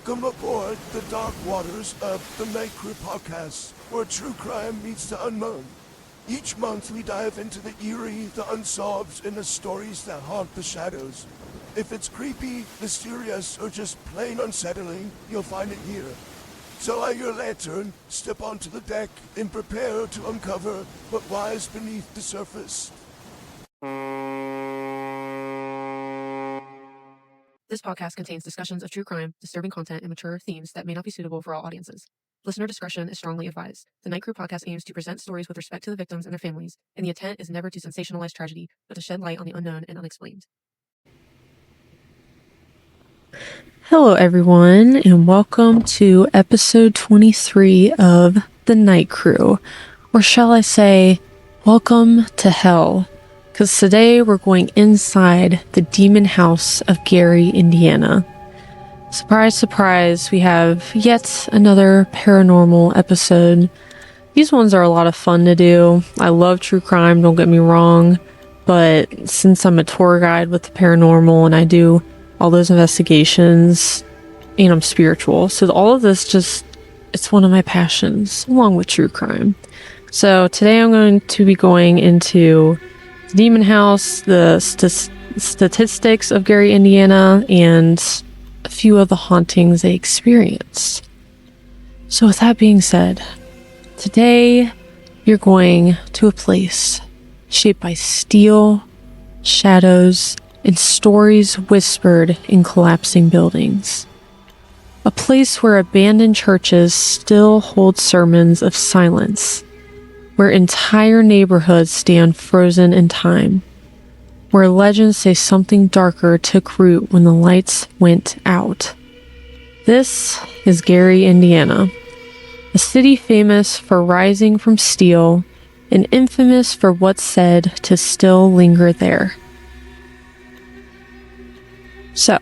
Welcome aboard the dark waters of the Night Crew podcast, where true crime meets the unknown. Each month we dive into the eerie, the unsolved, and the stories that haunt the shadows. If it's creepy, mysterious, or just plain unsettling, you'll find it here. So light your lantern, step onto the deck, and prepare to uncover what lies beneath the surface. This podcast contains discussions of true crime, disturbing content, and mature themes that may not be suitable for all audiences. Listener discretion is strongly advised. The Night Crew podcast aims to present stories with respect to the victims and their families, and the intent is never to sensationalize tragedy, but to shed light on the unknown and unexplained. Hello, everyone, and welcome to episode 23 of The Night Crew. Or shall I say, welcome to hell. Because today we're going inside the demon house of Gary, Indiana. Surprise, surprise, we have yet another paranormal episode. These ones are a lot of fun to do. I love true crime, don't get me wrong. But since I'm a tour guide with the paranormal and I do all those investigations, and I'm spiritual, so all of this it's one of my passions, along with true crime. So today I'm going to be going into Demon House, the statistics of Gary, Indiana, and a few of the hauntings they experienced. So with that being said, today you're going to a place shaped by steel, shadows, and stories whispered in collapsing buildings. A place where abandoned churches still hold sermons of silence, where entire neighborhoods stand frozen in time, where legends say something darker took root when the lights went out. This is Gary, Indiana, a city famous for rising from steel and infamous for what's said to still linger there. So,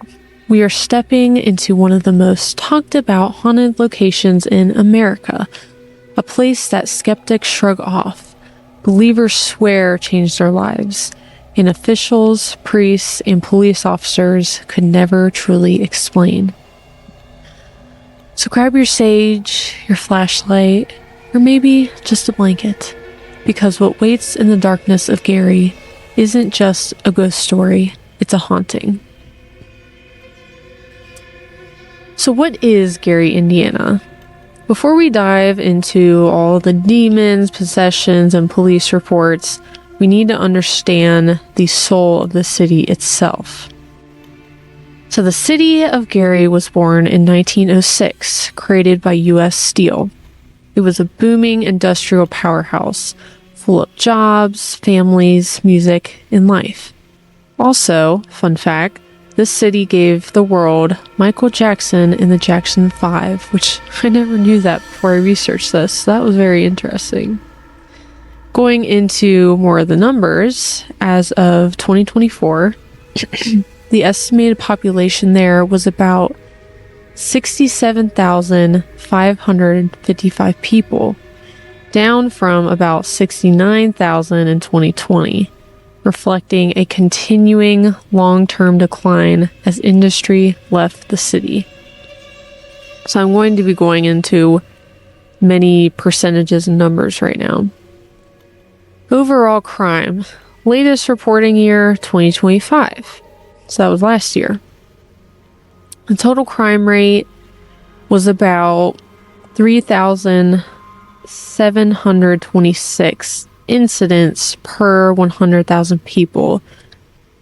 we are stepping into one of the most talked about haunted locations in America, a place that skeptics shrug off, believers swear changed their lives, and officials, priests, and police officers could never truly explain. So grab your sage, your flashlight, or maybe just a blanket, because what waits in the darkness of Gary isn't just a ghost story, it's a haunting. So what is Gary, Indiana? Before we dive into all the demons, possessions, and police reports, we need to understand the soul of the city itself. So the city of Gary was born in 1906, created by U.S. Steel. It was a booming industrial powerhouse, full of jobs, families, music, and life. Also, fun fact, this city gave the world Michael Jackson in the Jackson 5, which I never knew that before I researched this, so that was very interesting. Going into more of the numbers, as of 2024, the estimated population there was about 67,555 people, down from about 69,000 in 2020. Reflecting a continuing long-term decline as industry left the city. So I'm going to be going into many percentages and numbers right now. Overall crime, latest reporting year 2025. So that was last year. The total crime rate was about 3,726 incidents per 100,000 people.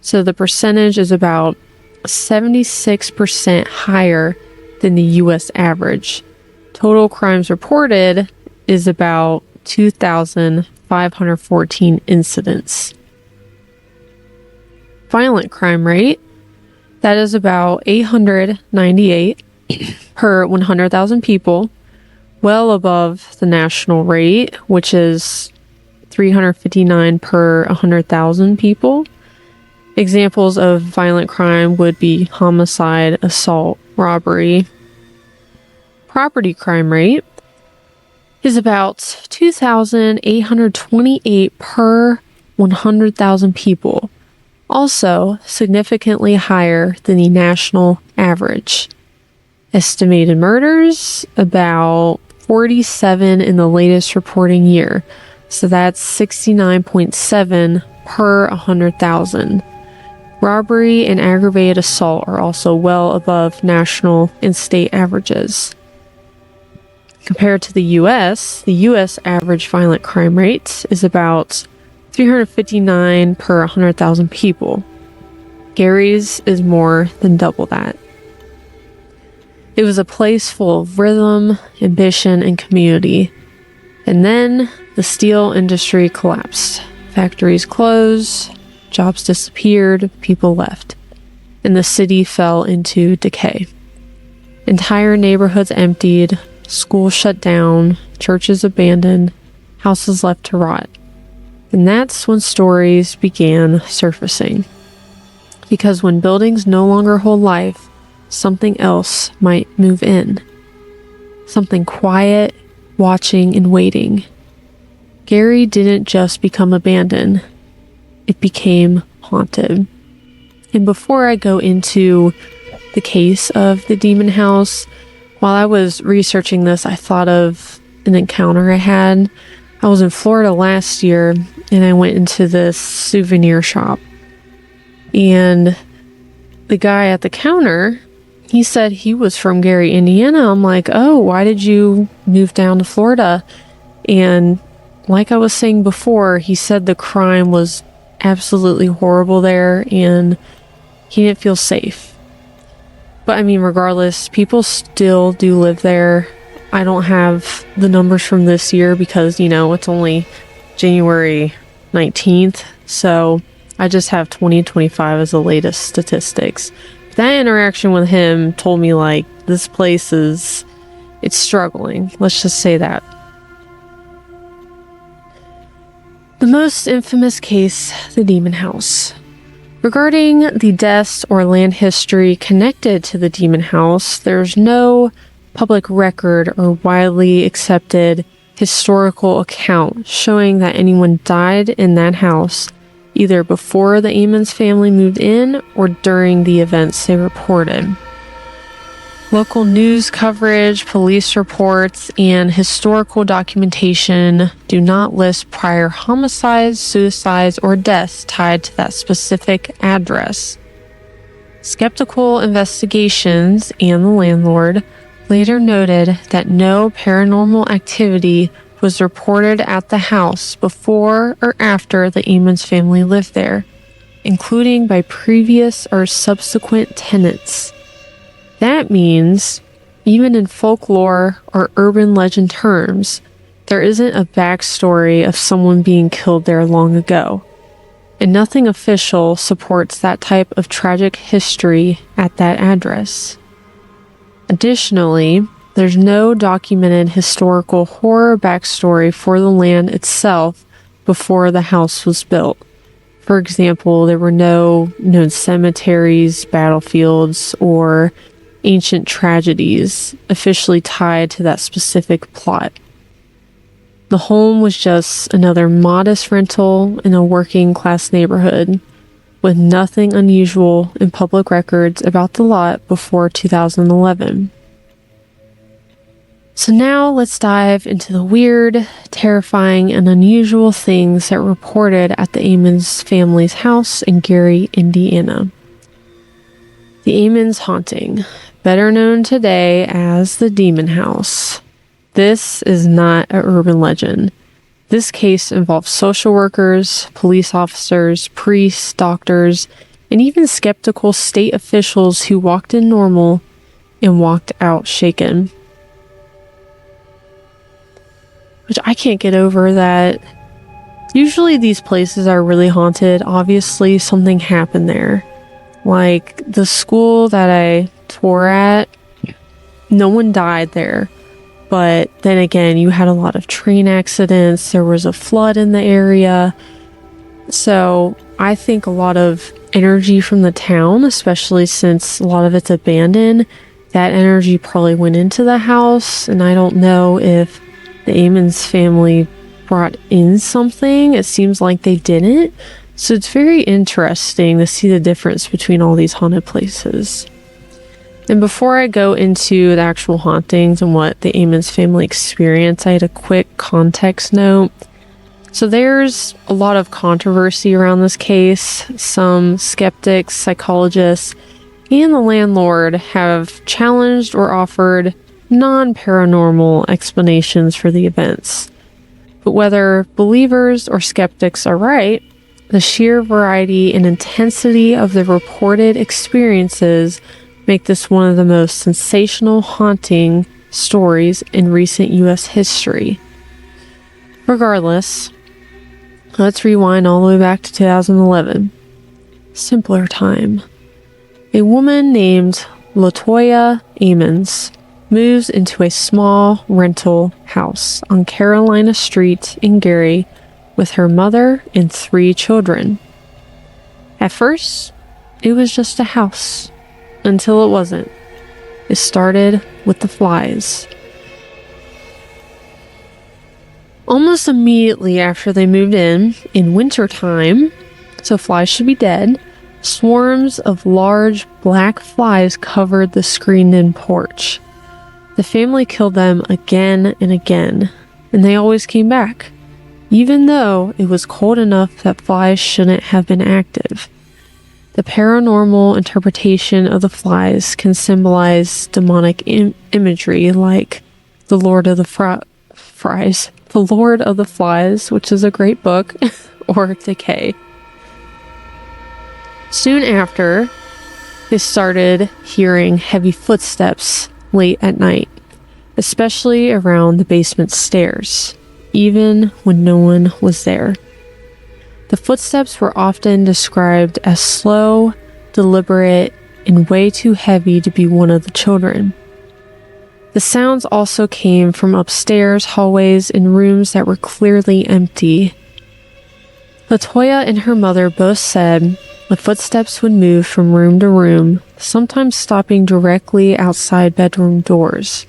So the percentage is about 76% higher than the US average. Total crimes reported is about 2,514 incidents. Violent crime rate, that is about 898 per 100,000 people, well above the national rate, which is 359 per 100,000 people. Examples of violent crime would be homicide, assault, robbery. Property crime rate is about 2,828 per 100,000 people, also significantly higher than the national average. Estimated murders, about 47 in the latest reporting year. So that's 69.7 per 100,000. Robbery and aggravated assault are also well above national and state averages. Compared to the U.S. average violent crime rate is about 359 per 100,000 people. Gary's is more than double that. It was a place full of rhythm, ambition, and community. And then the steel industry collapsed. Factories closed, jobs disappeared, people left, and the city fell into decay. Entire neighborhoods emptied, schools shut down, churches abandoned, houses left to rot. And that's when stories began surfacing. Because when buildings no longer hold life, something else might move in. Something quiet, watching, and waiting. Gary didn't just become abandoned. It became haunted. And before I go into the case of the demon house, while I was researching this, I thought of an encounter I had. I was in Florida last year, and I went into this souvenir shop. And the guy at the counter, he said he was from Gary, Indiana. I'm like, oh, why did you move down to Florida? And like I was saying before, he said the crime was absolutely horrible there and he didn't feel safe. But I mean, regardless, people still do live there. I don't have the numbers from this year because, it's only January 19th. So I just have 2025 as the latest statistics. That interaction with him told me, this place it's struggling. Let's just say that. The most infamous case, the demon house. Regarding the deaths or land history connected to the demon house, there's no public record or widely accepted historical account showing that anyone died in that house either before the Amons family moved in or during the events they reported. Local news coverage, police reports, and historical documentation do not list prior homicides, suicides, or deaths tied to that specific address. Skeptical investigations and the landlord later noted that no paranormal activity was reported at the house before or after the Amons family lived there, including by previous or subsequent tenants. That means, even in folklore or urban legend terms, there isn't a backstory of someone being killed there long ago, and nothing official supports that type of tragic history at that address. Additionally, there's no documented historical horror backstory for the land itself before the house was built. For example, there were no known cemeteries, battlefields, or ancient tragedies officially tied to that specific plot. The home was just another modest rental in a working class neighborhood, with nothing unusual in public records about the lot before 2011. So now let's dive into the weird, terrifying, and unusual things that were reported at the Amons family's house in Gary, Indiana. The Amons haunting, better known today as the demon house. This is not an urban legend. This case involves social workers, police officers, priests, doctors, and even skeptical state officials who walked in normal and walked out shaken. Which I can't get over that. Usually these places are really haunted. Obviously something happened there. Like the school that I taught at, no one died there. But then again, you had a lot of train accidents. There was a flood in the area. So I think a lot of energy from the town, especially since a lot of it's abandoned, that energy probably went into the house. And I don't know if the Amons family brought in something. It seems like they didn't. So it's very interesting to see the difference between all these haunted places. And before I go into the actual hauntings and what the Amon's family experienced, I had a quick context note. So there's a lot of controversy around this case. Some skeptics, psychologists, and the landlord have challenged or offered non-paranormal explanations for the events. But whether believers or skeptics are right, the sheer variety and intensity of the reported experiences make this one of the most sensational haunting stories in recent U.S. history. Regardless, let's rewind all the way back to 2011. Simpler time. A woman named LaToya Amons moves into a small rental house on Carolina Street in Gary with her mother and 3 children. At first, it was just a house, until it wasn't. It started with the flies. Almost immediately after they moved in wintertime, so flies should be dead, swarms of large black flies covered the screened-in porch. The family killed them again and again, and they always came back, even though it was cold enough that flies shouldn't have been active. The paranormal interpretation of the flies can symbolize demonic imagery like the Lord of the The Lord of the Flies, which is a great book, or decay. Soon after, they started hearing heavy footsteps late at night, especially around the basement stairs, even when no one was there. The footsteps were often described as slow, deliberate, and way too heavy to be one of the children. The sounds also came from upstairs, hallways, and rooms that were clearly empty. LaToya and her mother both said the footsteps would move from room to room, sometimes stopping directly outside bedroom doors.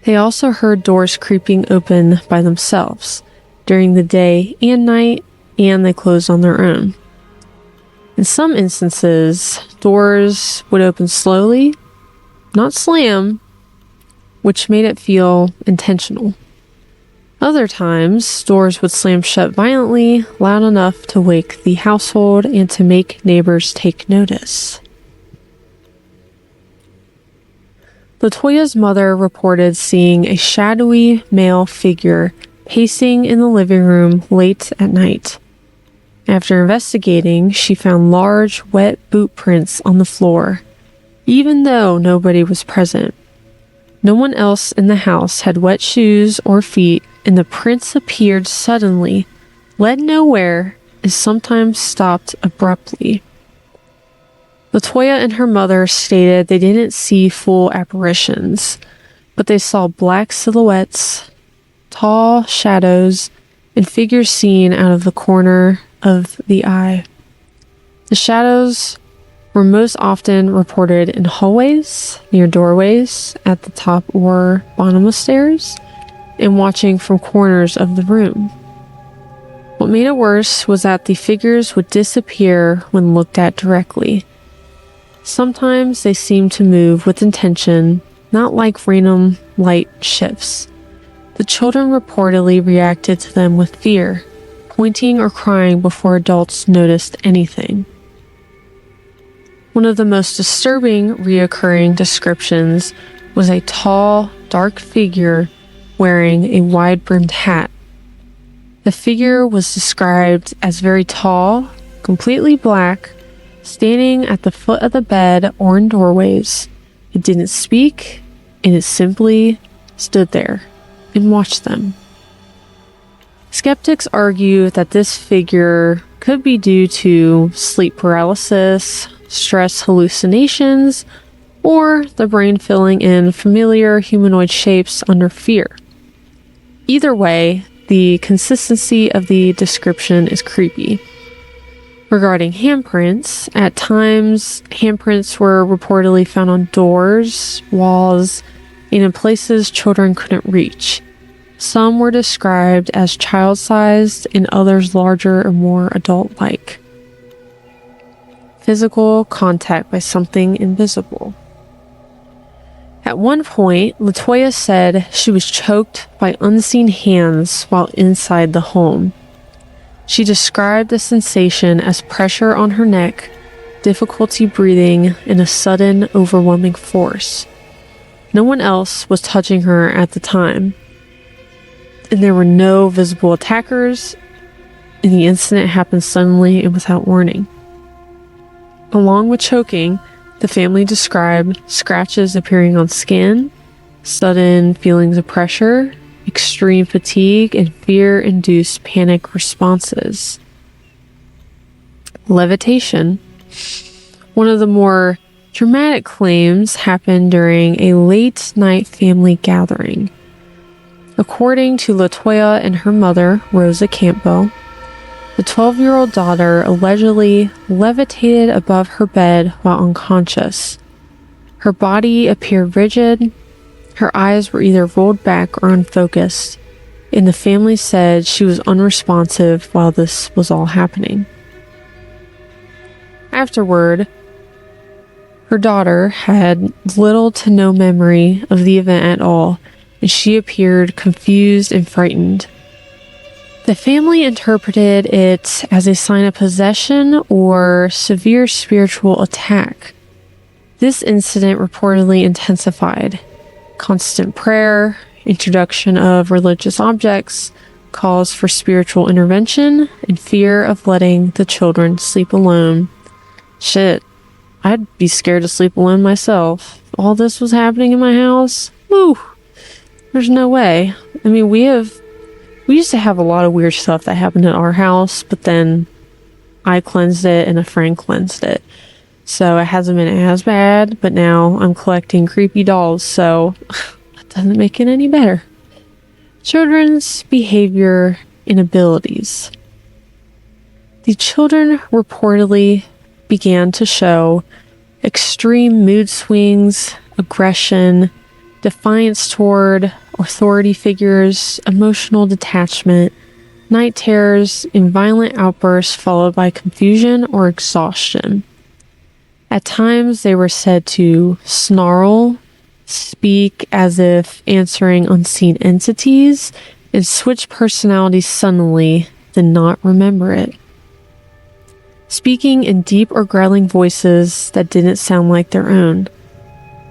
They also heard doors creeping open by themselves during the day and night, and they closed on their own. In some instances, doors would open slowly, not slam, which made it feel intentional. Other times, doors would slam shut violently, loud enough to wake the household and to make neighbors take notice. LaToya's mother reported seeing a shadowy male figure pacing in the living room late at night. After investigating, she found large, wet boot prints on the floor, even though nobody was present. No one else in the house had wet shoes or feet, and the prints appeared suddenly, led nowhere, and sometimes stopped abruptly. LaToya and her mother stated they didn't see full apparitions, but they saw black silhouettes, tall shadows, and figures seen out of the corner of the eye. The shadows were most often reported in hallways, near doorways, at the top or bottom of stairs, and watching from corners of the room. What made it worse was that the figures would disappear when looked at directly. Sometimes they seemed to move with intention, not like random light shifts. The children reportedly reacted to them with fear, pointing or crying before adults noticed anything. One of the most disturbing reoccurring descriptions was a tall, dark figure wearing a wide-brimmed hat. The figure was described as very tall, completely black, standing at the foot of the bed or in doorways. It didn't speak, and it simply stood there and watched them. Skeptics argue that this figure could be due to sleep paralysis, stress hallucinations, or the brain filling in familiar humanoid shapes under fear. Either way, the consistency of the description is creepy. Regarding handprints, at times, handprints were reportedly found on doors, walls, and in places children couldn't reach. Some were described as child-sized and others larger or more adult-like. physical contact by something invisible. At one point, Latoya said she was choked by unseen hands while inside the home. She described the sensation as pressure on her neck, difficulty breathing, and a sudden, overwhelming force. No one else was touching her at the time, and there were no visible attackers, and the incident happened suddenly and without warning. Along with choking, the family described scratches appearing on skin, sudden feelings of pressure, extreme fatigue, and fear-induced panic responses. Levitation. One of the more dramatic claims happened during a late-night family gathering. According to Latoya and her mother, Rosa Campbell, the 12-year-old daughter allegedly levitated above her bed while unconscious. Her body appeared rigid, her eyes were either rolled back or unfocused, and the family said she was unresponsive while this was all happening. Afterward, her daughter had little to no memory of the event at all, and she appeared confused and frightened. The family interpreted it as a sign of possession or severe spiritual attack. This incident reportedly intensified. Constant prayer, introduction of religious objects, calls for spiritual intervention, and fear of letting the children sleep alone. Shit, I'd be scared to sleep alone myself. If all this was happening in my house, woo, there's no way. I mean, we used to have a lot of weird stuff that happened at our house, but then I cleansed it and a friend cleansed it. So it hasn't been as bad, but now I'm collecting creepy dolls, so that doesn't make it any better. Children's behavior and abilities. The children reportedly began to show extreme mood swings, aggression, defiance toward authority figures, emotional detachment, night terrors, and violent outbursts followed by confusion or exhaustion. At times, they were said to snarl, speak as if answering unseen entities, and switch personalities suddenly, then not remember it. Speaking in deep or growling voices that didn't sound like their own.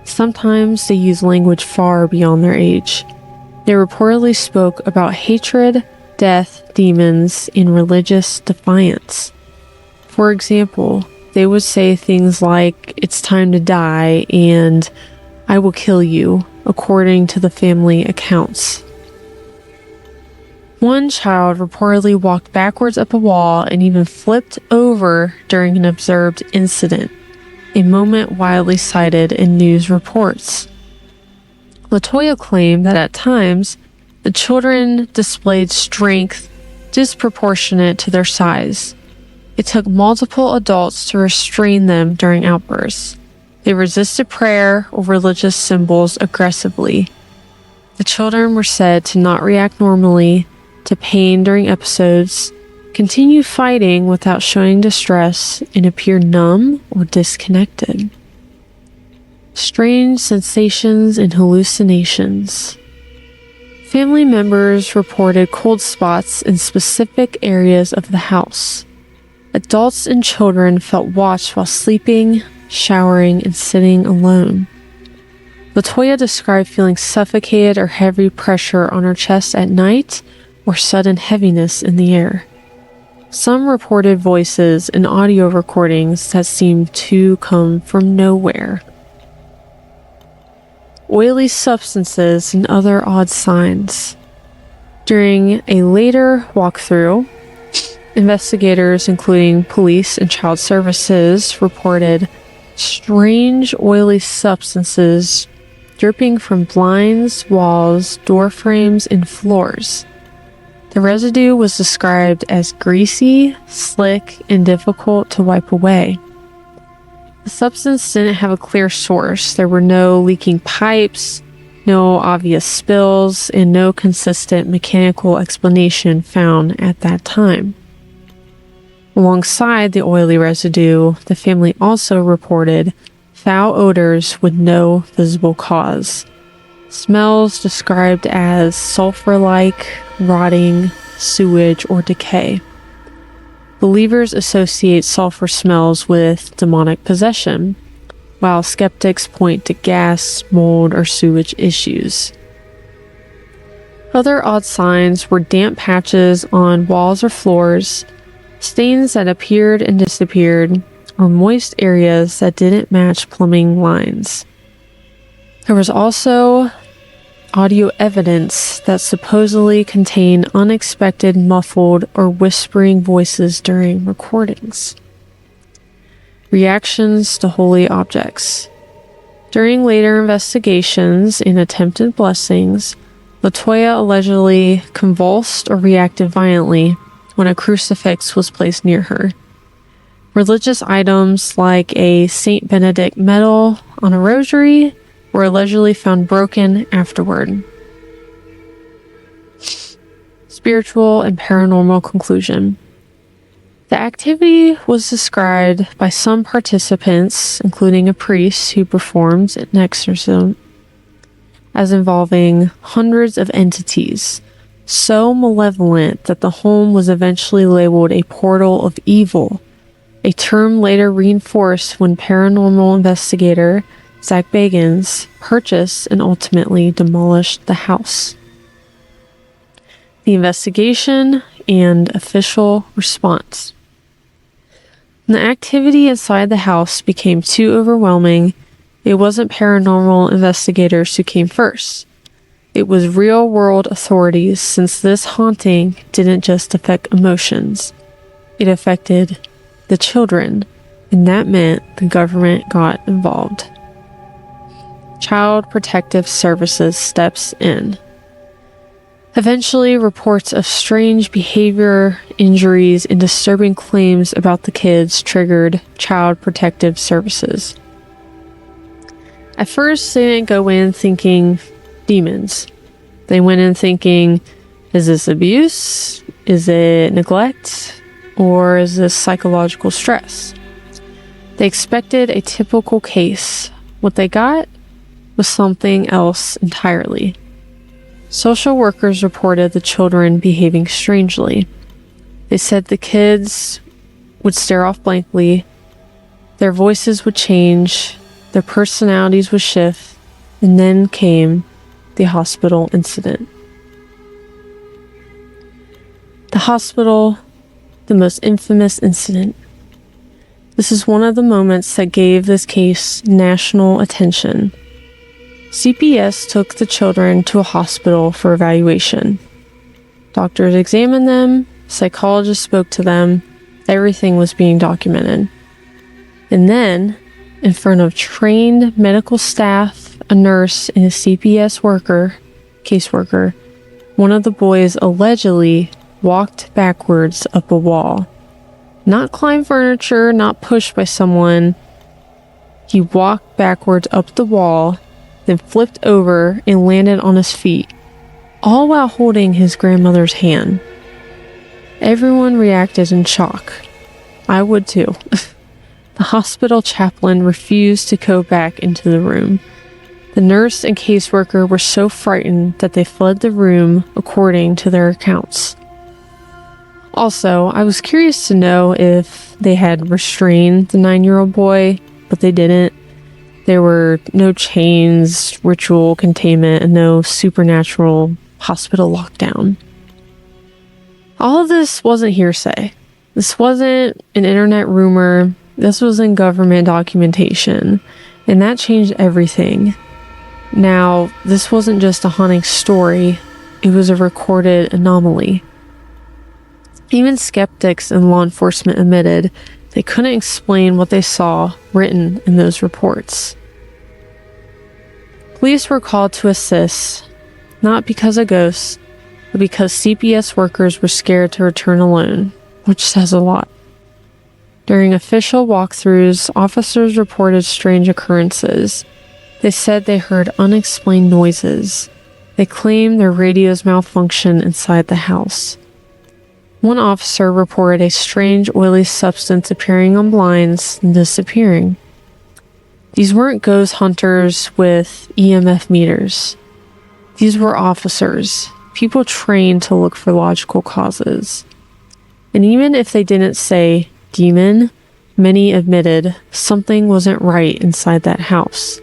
Sometimes they used language far beyond their age. They reportedly spoke about hatred, death, demons, and religious defiance. For example, they would say things like, "It's time to die," and "I will kill you," according to the family accounts. One child reportedly walked backwards up a wall and even flipped over during an observed incident, a moment widely cited in news reports. Latoya claimed that at times, the children displayed strength disproportionate to their size. It took multiple adults to restrain them during outbursts. They resisted prayer or religious symbols aggressively. The children were said to not react normally to pain during episodes, continue fighting without showing distress, and appear numb or disconnected. Strange sensations and hallucinations. Family members reported cold spots in specific areas of the house. Adults and children felt watched while sleeping, showering, and sitting alone. Latoya described feeling suffocated or heavy pressure on her chest at night or sudden heaviness in the air. Some reported voices and audio recordings that seemed to come from nowhere. Oily substances and other odd signs. During a later walkthrough, investigators, including police and child services, reported strange oily substances dripping from blinds, walls, door frames, and floors. The residue was described as greasy, slick, and difficult to wipe away. The substance didn't have a clear source. There were no leaking pipes, no obvious spills, and no consistent mechanical explanation found at that time. Alongside the oily residue, the family also reported foul odors with no visible cause. Smells described as sulfur-like, rotting, sewage, or decay. Believers associate sulfur smells with demonic possession, while skeptics point to gas, mold, or sewage issues. Other odd signs were damp patches on walls or floors, stains that appeared and disappeared, or moist areas that didn't match plumbing lines. There was also audio evidence that supposedly contained unexpected muffled or whispering voices during recordings. Reactions to holy objects. During later investigations and attempted blessings, LaToya allegedly convulsed or reacted violently when a crucifix was placed near her. Religious items like a Saint Benedict medal on a rosary were allegedly found broken afterward. Spiritual and paranormal conclusion. The activity was described by some participants, including a priest who performed an exorcism, as involving hundreds of entities, so malevolent that the home was eventually labeled a portal of evil, a term later reinforced when paranormal investigator Zach Bagans purchased and ultimately demolished the house. The investigation and official response. When the activity inside the house became too overwhelming, it wasn't paranormal investigators who came first. It was real-world authorities, since this haunting didn't just affect emotions. It affected the children, and that meant the government got involved. Child Protective Services steps in. Eventually, reports of strange behavior, injuries, and disturbing claims about the kids triggered Child Protective Services. At first, they didn't go in thinking demons. They went in thinking, is this abuse? Is it neglect? Or is this psychological stress? They expected a typical case. What they got was something else entirely. Social workers reported the children behaving strangely. They said the kids would stare off blankly, their voices would change, their personalities would shift, and then came the hospital incident. The hospital, the most infamous incident. This is one of the moments that gave this case national attention. CPS took the children to a hospital for evaluation. Doctors examined them, psychologists spoke to them, everything was being documented. And then, in front of trained medical staff, a nurse, and a CPS caseworker, one of the boys allegedly walked backwards up a wall. Not climbed furniture, not pushed by someone. He walked backwards up the wall, then flipped over and landed on his feet, all while holding his grandmother's hand. Everyone reacted in shock. I would too. The hospital chaplain refused to go back into the room. The nurse and caseworker were so frightened that they fled the room, according to their accounts. Also, I was curious to know if they had restrained the 9-year-old boy, but they didn't. There were no chains, ritual containment, and no supernatural hospital lockdown. All of this wasn't hearsay. This wasn't an internet rumor. This was in government documentation, and that changed everything. Now, this wasn't just a haunting story. It was a recorded anomaly. Even skeptics and law enforcement admitted they couldn't explain what they saw written in those reports. Police were called to assist, not because of ghosts, but because CPS workers were scared to return alone, which says a lot. During official walkthroughs, officers reported strange occurrences. They said they heard unexplained noises. They claimed their radios malfunctioned inside the house. One officer reported a strange oily substance appearing on blinds and disappearing. These weren't ghost hunters with EMF meters. These were officers, people trained to look for logical causes. And even if they didn't say demon, many admitted something wasn't right inside that house.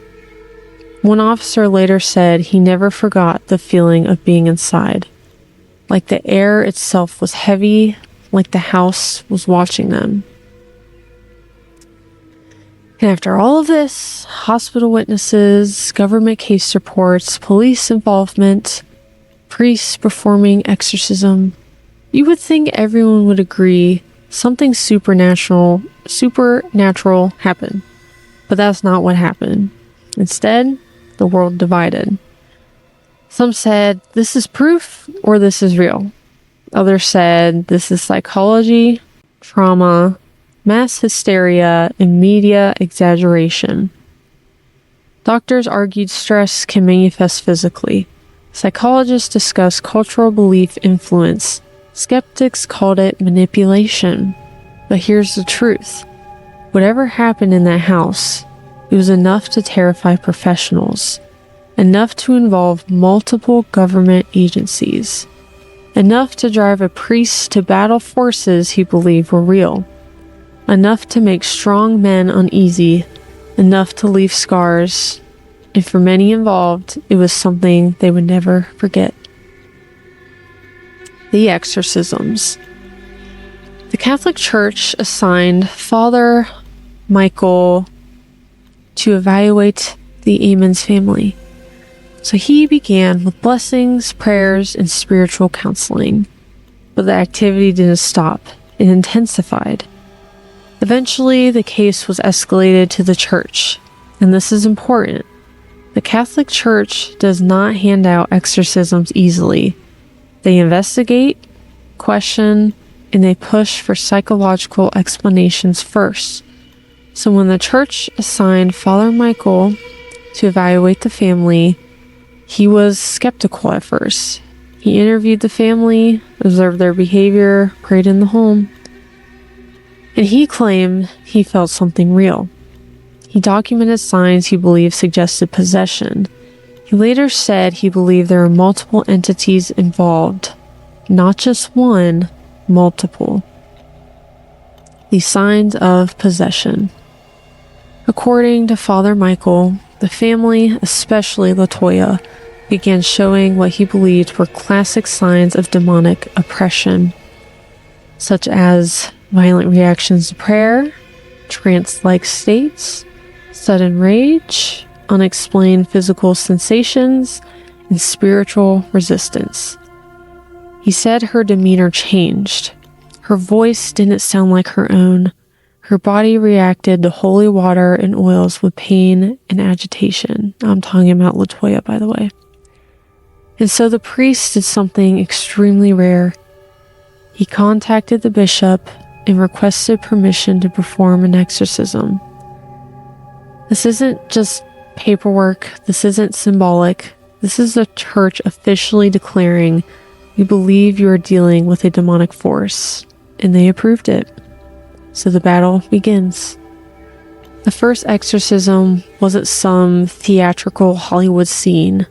One officer later said he never forgot the feeling of being inside. Like the air itself was heavy, like the house was watching them. And after all of this, hospital witnesses, government case reports, police involvement, priests performing exorcism, you would think everyone would agree something supernatural happened. But that's not what happened. Instead, the world divided. Some said, this is proof or this is real. Others said, this is psychology, trauma, mass hysteria, and media exaggeration. Doctors argued stress can manifest physically. Psychologists discussed cultural belief influence. Skeptics called it manipulation. But here's the truth. Whatever happened in that house, it was enough to terrify professionals. Enough to involve multiple government agencies. Enough to drive a priest to battle forces he believed were real. Enough to make strong men uneasy. Enough to leave scars. And for many involved, it was something they would never forget. The exorcisms. The Catholic Church assigned Father Michael to evaluate the Amen's family. So he began with blessings, prayers, and spiritual counseling. But the activity didn't stop. It intensified. Eventually, the case was escalated to the church. And this is important. The Catholic Church does not hand out exorcisms easily. They investigate, question, and they push for psychological explanations first. So when the church assigned Father Michael to evaluate the family, he was skeptical at first. He interviewed the family, observed their behavior, prayed in the home, and he claimed he felt something real. He documented signs he believed suggested possession. He later said he believed there were multiple entities involved, not just one, multiple. The signs of possession. According to Father Michael, the family, especially LaToya, began showing what he believed were classic signs of demonic oppression, such as violent reactions to prayer, trance-like states, sudden rage, unexplained physical sensations, and spiritual resistance. He said her demeanor changed. Her voice didn't sound like her own. Her body reacted to holy water and oils with pain and agitation. I'm talking about LaToya, by the way. And so the priest did something extremely rare. He contacted the bishop and requested permission to perform an exorcism. This isn't just paperwork. This isn't symbolic. This is the church officially declaring, we believe you are dealing with a demonic force. And they approved it. So the battle begins. The first exorcism wasn't some theatrical Hollywood scene.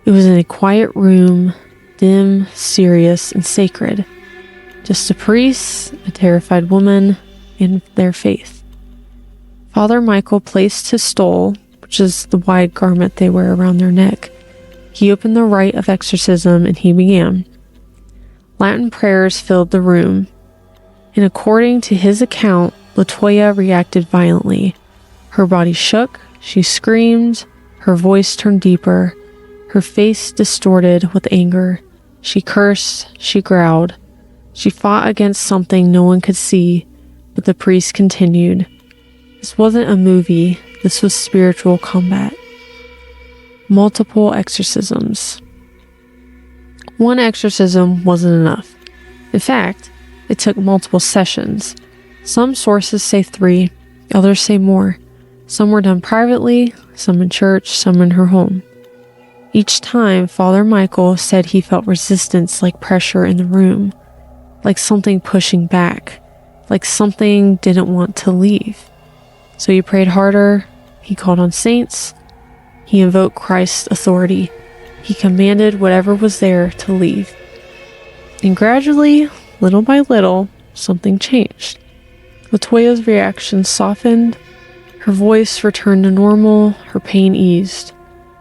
It was in a quiet room, dim, serious, and sacred. Just a priest, a terrified woman, and their faith. Father Michael placed his stole, which is the wide garment they wear around their neck. He opened the rite of exorcism and he began. Latin prayers filled the room. And according to his account, LaToya reacted violently. Her body shook, she screamed, her voice turned deeper, her face distorted with anger. She cursed, she growled. She fought against something no one could see, but the priest continued. This wasn't a movie, this was spiritual combat. Multiple exorcisms. One exorcism wasn't enough. In fact, it took multiple sessions. Some sources say 3, others say more. Some were done privately, some in church, some in her home. Each time, Father Michael said he felt resistance like pressure in the room. like something pushing back, like something didn't want to leave. So he prayed harder, he called on saints, he invoked Christ's authority, he commanded whatever was there to leave. And gradually, little by little, something changed. Latoya's reaction softened, her voice returned to normal, her pain eased,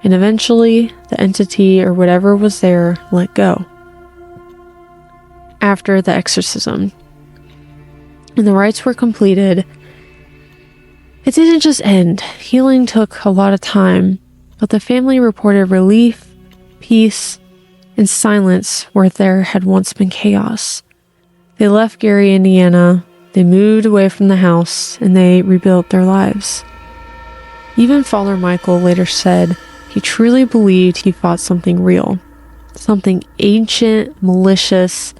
and eventually the entity or whatever was there let go. After the exorcism, and the rites were completed, it didn't just end. Healing took a lot of time, but the family reported relief, peace, and silence where there had once been chaos. They left Gary, Indiana, they moved away from the house, and they rebuilt their lives. Even Father Michael later said he truly believed he fought something real, something ancient, malicious,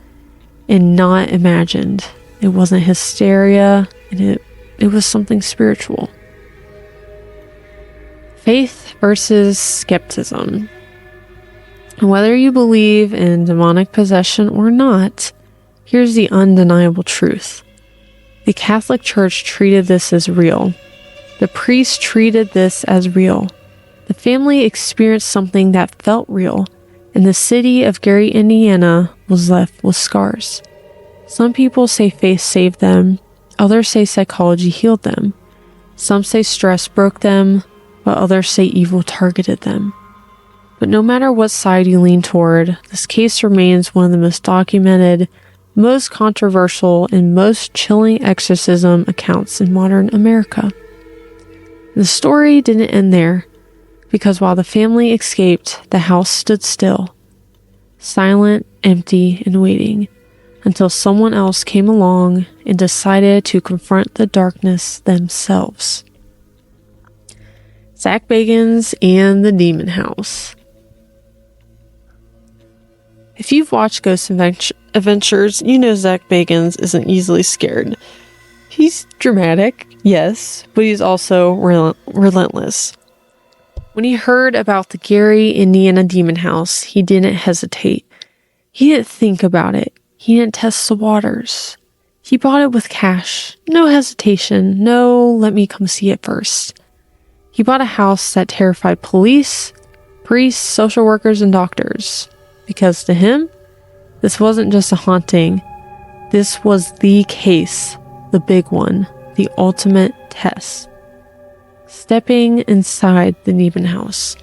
and not imagined. It wasn't hysteria, and it was something spiritual. Faith versus skepticism. Whether you believe in demonic possession or not, here's the undeniable truth. The Catholic Church treated this as real. The priests treated this as real. The family experienced something that felt real, and the city of Gary, Indiana was left with scars. Some people say faith saved them, others say psychology healed them. Some say stress broke them, while others say evil targeted them. But no matter what side you lean toward, this case remains one of the most documented, most controversial, and most chilling exorcism accounts in modern America. The story didn't end there, because while the family escaped, the house stood still, silent, empty, and waiting, until someone else came along and decided to confront the darkness themselves. Zach Bagans and the Demon House. If you've watched Ghost Adventures, you know Zach Bagans isn't easily scared. He's dramatic, yes, but he's also relentless. When he heard about the Gary, Indiana Demon House, he didn't hesitate. He didn't think about it. He didn't test the waters. He bought it with cash. No hesitation. No, let me come see it first. He bought a house that terrified police, priests, social workers, and doctors. Because to him, this wasn't just a haunting. This was the case, the big one, the ultimate test. Stepping inside the Demon House.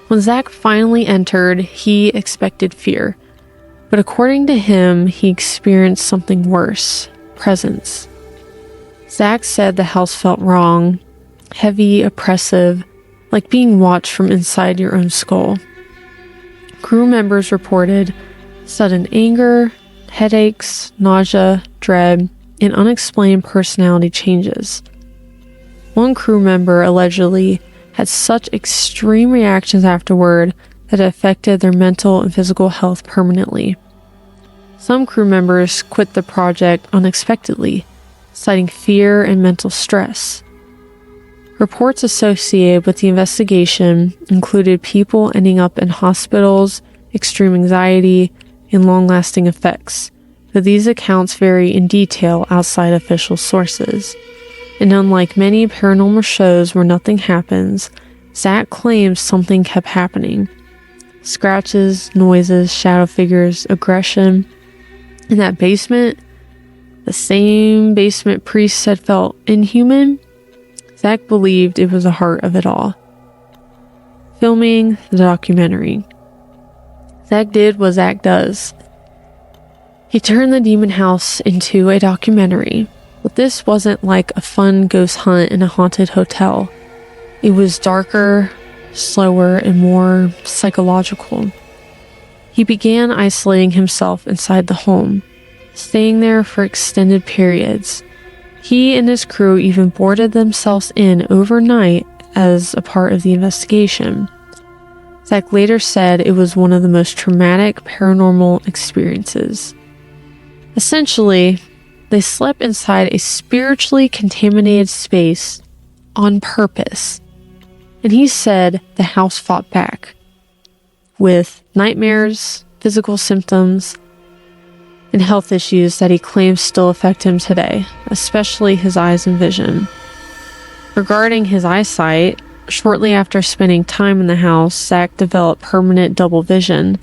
When Zach finally entered, he expected fear. But according to him, he experienced something worse, presence. Zach said the house felt wrong, heavy, oppressive, like being watched from inside your own skull. Crew members reported sudden anger, headaches, nausea, dread, and unexplained personality changes. One crew member allegedly had such extreme reactions afterward that it affected their mental and physical health permanently. Some crew members quit the project unexpectedly, citing fear and mental stress. Reports associated with the investigation included people ending up in hospitals, extreme anxiety, and long-lasting effects, but these accounts vary in detail outside official sources. And unlike many paranormal shows where nothing happens, Zach claims something kept happening. Scratches, noises, shadow figures, aggression. In that basement, the same basement priest said felt inhuman, Zach believed it was the heart of it all. Filming the documentary. Zach did what Zach does. He turned the Demon House into a documentary, but this wasn't like a fun ghost hunt in a haunted hotel. It was darker, slower, and more psychological. He began isolating himself inside the home, staying there for extended periods. He and his crew even boarded themselves in overnight as a part of the investigation. Zach later said it was one of the most traumatic paranormal experiences. Essentially, they slept inside a spiritually contaminated space on purpose. And he said the house fought back with nightmares, physical symptoms, and health issues that he claims still affect him today, especially his eyes and vision. Regarding his eyesight, shortly after spending time in the house, Zach developed permanent double vision,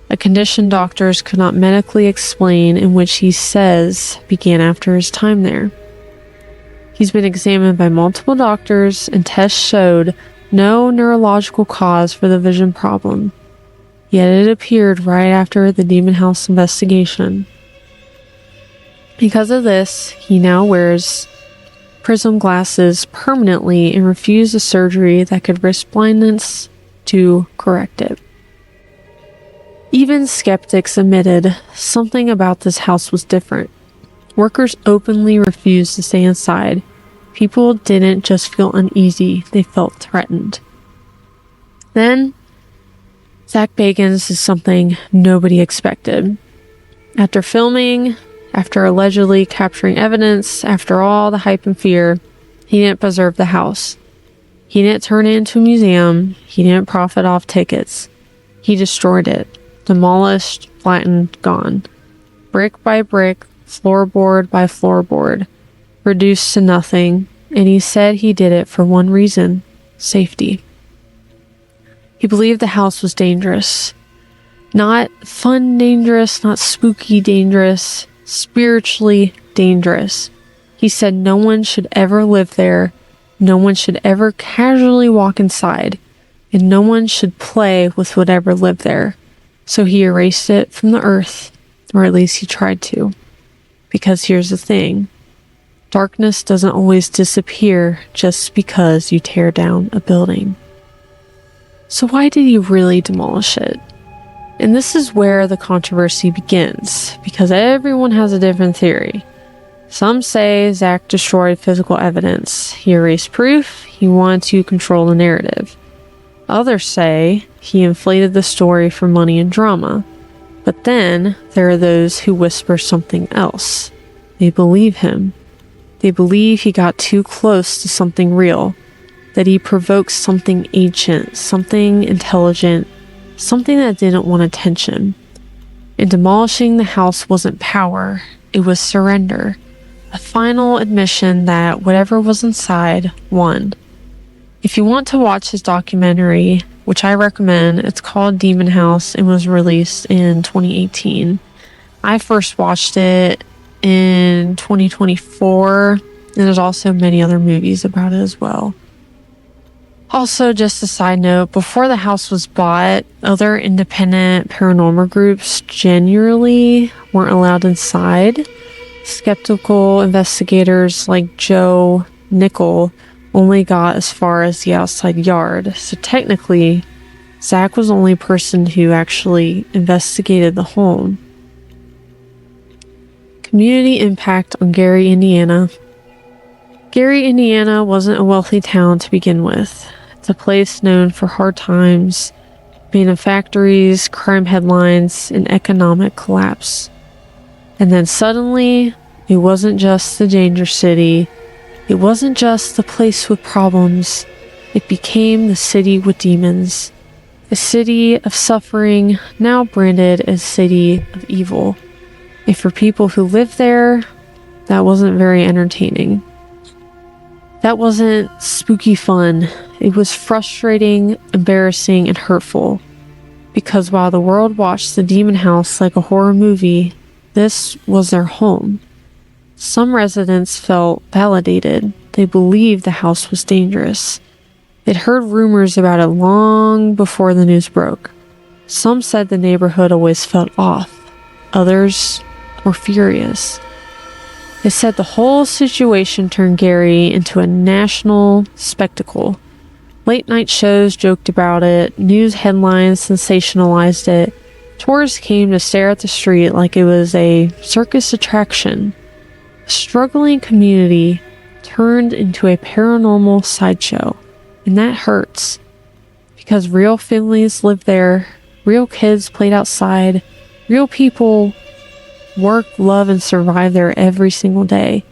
a condition doctors could not medically explain, in which he says began after his time there. He's been examined by multiple doctors, and tests showed no neurological cause for the vision problem. Yet it appeared right after the Demon House investigation. Because of this, he now wears prism glasses permanently and refused surgery that could risk blindness to correct it. Even skeptics admitted something about this house was different. Workers openly refused to stay inside. People didn't just feel uneasy, they felt threatened. Then, Zach Bagans did something nobody expected. After filming, after allegedly capturing evidence, after all the hype and fear, he didn't preserve the house. He didn't turn it into a museum. He didn't profit off tickets. He destroyed it. Demolished, flattened, gone. Brick by brick, floorboard by floorboard, reduced to nothing, and he said he did it for one reason: safety. He believed the house was dangerous. Not fun dangerous, not spooky dangerous, spiritually dangerous. He said no one should ever live there, no one should ever casually walk inside, and no one should play with whatever lived there. So he erased it from the earth, or at least he tried to. Because here's the thing: darkness doesn't always disappear just because you tear down a building. So why did he really demolish it? And this is where the controversy begins, because everyone has a different theory. Some say Zach destroyed physical evidence. He erased proof. He wanted to control the narrative. Others say he inflated the story for money and drama. But then there are those who whisper something else. They believe him. They believe he got too close to something real, that he provoked something ancient, something intelligent, something that didn't want attention. And demolishing the house wasn't power, it was surrender, a final admission that whatever was inside won. If you want to watch his documentary, which I recommend, it's called Demon House and was released in 2018. I first watched it in 2024, and there's also many other movies about it as well. Also, just a side note, before the house was bought, other independent paranormal groups generally weren't allowed inside. Skeptical investigators like Joe Nickel only got as far as the outside yard, so technically, Zach was the only person who actually investigated the home. Community impact on Gary, Indiana. Gary, Indiana wasn't a wealthy town to begin with. It's a place known for hard times, manufactories, crime headlines, and economic collapse. And then suddenly, it wasn't just the danger city. It wasn't just the place with problems. It became the city with demons. A city of suffering, now branded as city of evil. And for people who lived there, that wasn't very entertaining. That wasn't spooky fun. It was frustrating, embarrassing, and hurtful. Because while the world watched the Demon House like a horror movie, this was their home. Some residents felt validated. They believed the house was dangerous. They'd heard rumors about it long before the news broke. Some said the neighborhood always felt off. Others were furious. They said the whole situation turned Gary into a national spectacle. Late night shows joked about it, news headlines sensationalized it. Tourists came to stare at the street like it was a circus attraction. A struggling community turned into a paranormal sideshow. And that hurts. Because real families lived there, real kids played outside, real people work, love, and survive there every single day.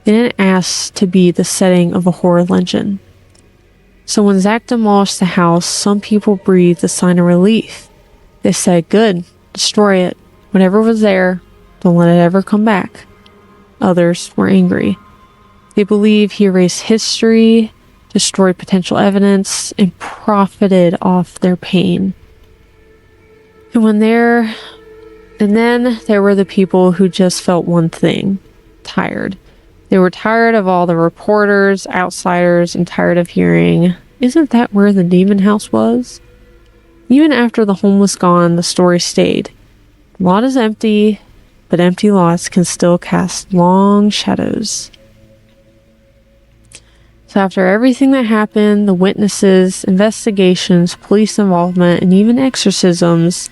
They didn't ask to be the setting of a horror legend. So when Zach demolished the house, some people breathed a sign of relief. They said, good, destroy it. Whatever was there, Don't let it ever come back. Others were angry. They believe he erased history, destroyed potential evidence, and profited off their pain. And then there were the people who just felt one thing: tired. They were tired of all the reporters, outsiders, and tired of hearing, "Isn't that where the demon house was?" Even after the home was gone, the story stayed. The lot is empty, but empty lots can still cast long shadows. So after everything that happened, the witnesses, investigations, police involvement, and even exorcisms,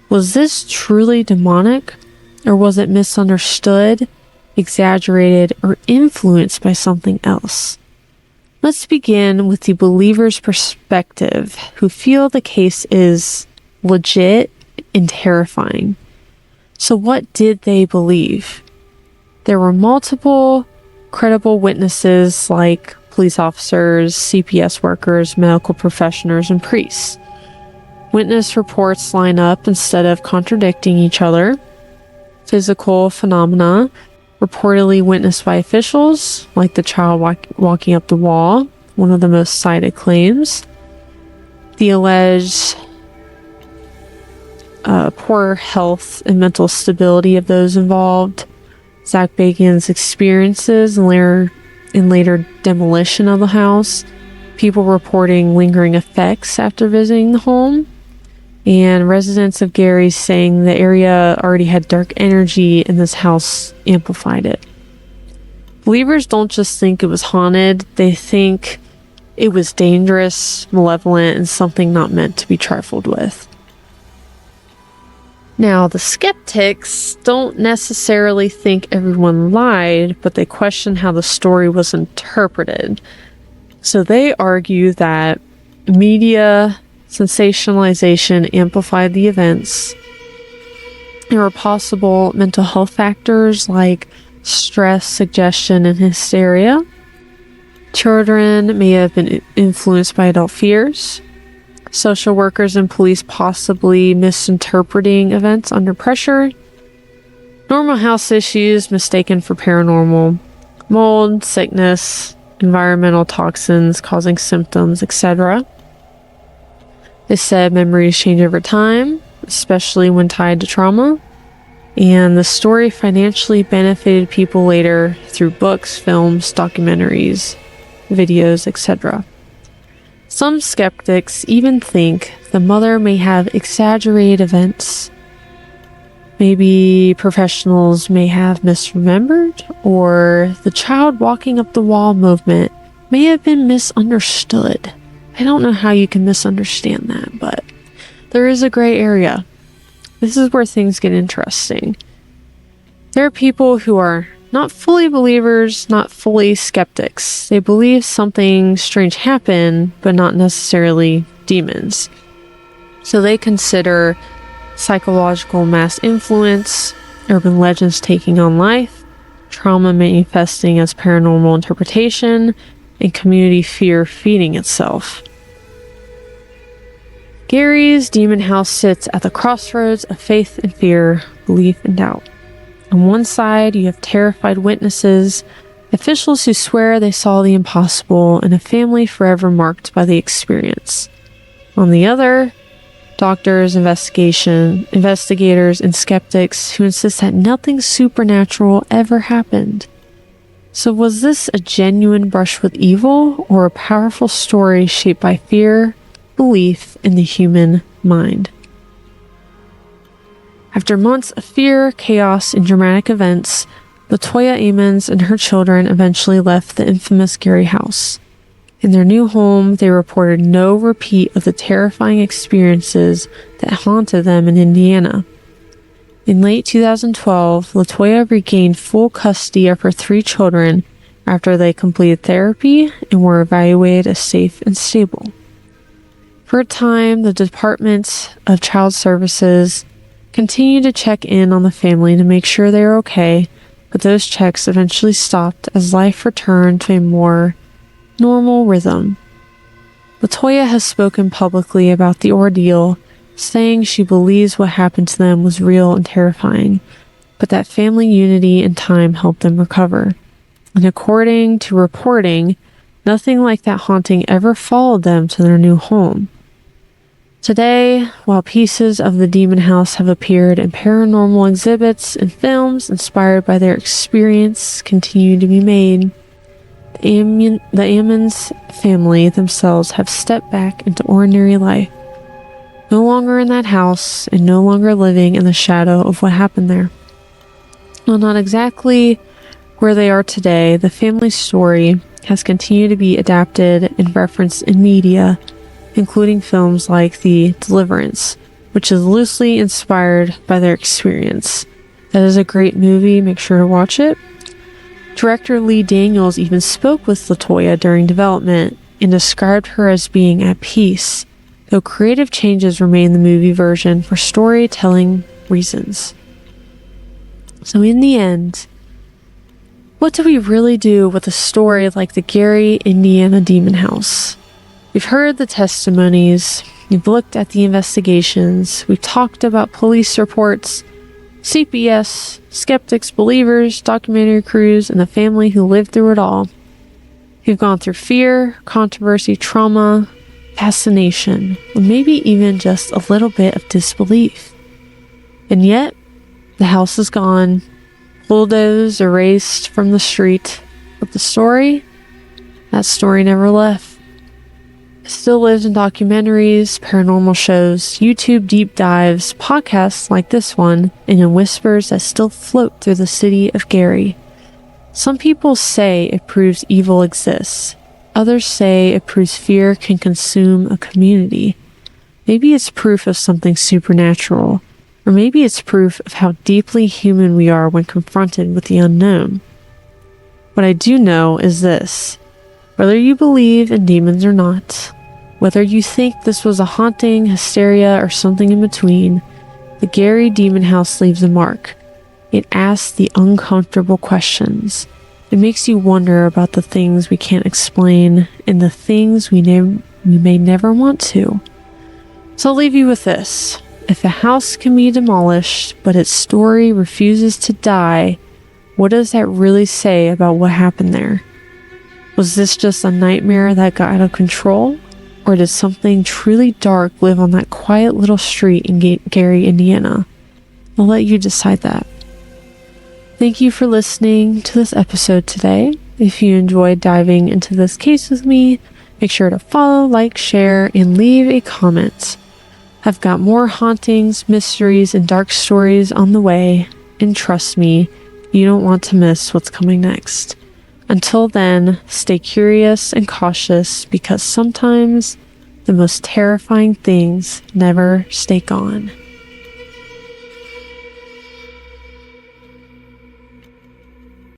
was this truly demonic? Or was it misunderstood, exaggerated, or influenced by something else? Let's begin with the believer's perspective, who feel the case is legit and terrifying. So what did they believe? There were multiple credible witnesses like police officers, CPS workers, medical professionals, and priests. Witness reports line up instead of contradicting each other. Physical phenomena reportedly witnessed by officials, like the child walking up the wall, one of the most cited claims. The alleged poor health and mental stability of those involved. Zach Bacon's experiences and later demolition of the house. People reporting lingering effects after visiting the home. And residents of Gary's saying the area already had dark energy and this house amplified it. Believers don't just think it was haunted, they think it was dangerous, malevolent, and something not meant to be trifled with. Now, the skeptics don't necessarily think everyone lied, but they question how the story was interpreted. So they argue that media sensationalization amplified the events. There were possible mental health factors like stress, suggestion, and hysteria. Children may have been influenced by adult fears. Social workers and police possibly misinterpreting events under pressure. Normal house issues mistaken for paranormal. Mold, sickness, environmental toxins causing symptoms, etc. They said memories change over time, especially when tied to trauma. And the story financially benefited people later through books, films, documentaries, videos, etc. Some skeptics even think the mother may have exaggerated events. Maybe professionals may have misremembered, or the child walking up the wall movement may have been misunderstood. I don't know how you can misunderstand that, but there is a gray area. This is where things get interesting. There are people who are not fully believers, not fully skeptics. They believe something strange happened, but not necessarily demons. So they consider psychological mass influence, urban legends taking on life, trauma manifesting as paranormal interpretation, and community fear feeding itself. Gary's demon house sits at the crossroads of faith and fear, belief and doubt. On one side, you have terrified witnesses, officials who swear they saw the impossible, and a family forever marked by the experience. On the other, doctors, investigators, and skeptics who insist that nothing supernatural ever happened. So was this a genuine brush with evil, or a powerful story shaped by fear, belief, in the human mind? After months of fear, chaos, and dramatic events, Latoya Amons and her children eventually left the infamous Gary house. In their new home, they reported no repeat of the terrifying experiences that haunted them in Indiana. In late 2012, Latoya regained full custody of her 3 children after they completed therapy and were evaluated as safe and stable. For a time, the Department of Child Services continued to check in on the family to make sure they were okay, but those checks eventually stopped as life returned to a more normal rhythm. Latoya has spoken publicly about the ordeal, saying she believes what happened to them was real and terrifying, but that family unity and time helped them recover. And according to reporting, nothing like that haunting ever followed them to their new home. Today, while pieces of the demon house have appeared in paranormal exhibits and films inspired by their experience continue to be made, the Ammons family themselves have stepped back into ordinary life, no longer in that house and no longer living in the shadow of what happened there. While not exactly where they are today, the family story has continued to be adapted and referenced in media, including films like The Deliverance, which is loosely inspired by their experience. That is a great movie, make sure to watch it. Director Lee Daniels even spoke with LaToya during development and described her as being at peace, though creative changes remain in the movie version for storytelling reasons. So in the end, what do we really do with a story like the Gary, Indiana Demon House? We've heard the testimonies, we've looked at the investigations, we've talked about police reports, CPS, skeptics, believers, documentary crews, and the family who lived through it all. We've gone through fear, controversy, trauma, fascination, and maybe even just a little bit of disbelief. And yet, the house is gone, bulldozed, erased from the street. But the story? That story never left. It still lives in documentaries, paranormal shows, YouTube deep dives, podcasts like this one, and in whispers that still float through the city of Gary. Some people say it proves evil exists. Others say it proves fear can consume a community. Maybe it's proof of something supernatural. Or maybe it's proof of how deeply human we are when confronted with the unknown. What I do know is this. Whether you believe in demons or not, whether you think this was a haunting, hysteria, or something in between, the Gary Demon House leaves a mark. It asks the uncomfortable questions. It makes you wonder about the things we can't explain and the things we may never want to. So I'll leave you with this. If a house can be demolished, but its story refuses to die, what does that really say about what happened there? Was this just a nightmare that got out of control? Or did something truly dark live on that quiet little street in Gary, Indiana? I'll let you decide that. Thank you for listening to this episode today. If you enjoyed diving into this case with me, make sure to follow, like, share, and leave a comment. I've got more hauntings, mysteries, and dark stories on the way, and trust me, you don't want to miss what's coming next. Until then, stay curious and cautious because sometimes the most terrifying things never stay gone.